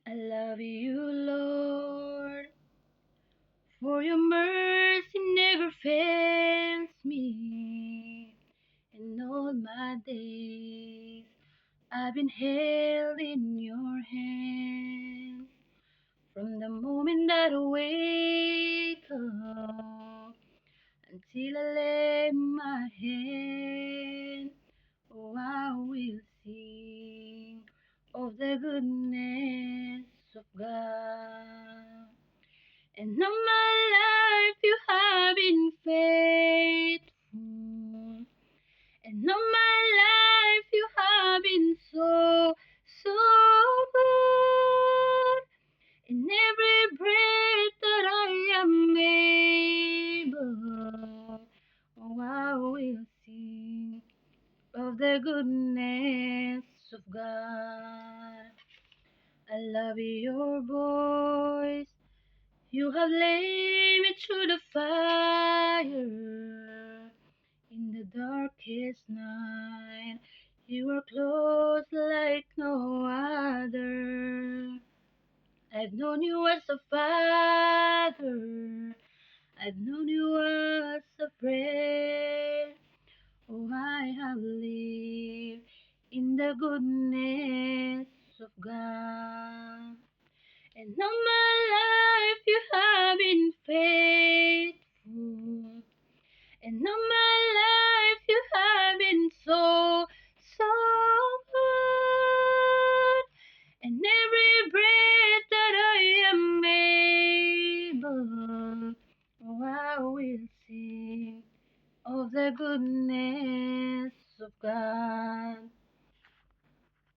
I love you, Lord, for your mercy never fails me. In all my days, I've been held in your hands. From the moment that I wake up until I lay my head, oh, I will sing of the goodness of God. And all my life you have been faithful. And all my life you have been so, so good. In every breath that I am able, oh, I will sing of the goodness of God. I love your voice. You have led me through the fire in the darkest night. You are close like no other. I've known you as a father. I've known you as a friend. Oh, I have lived in the goodness of God. And all my life you have been faithful. And all my life you have been so, so good. And every breath that I am able, oh, I will sing of the goodness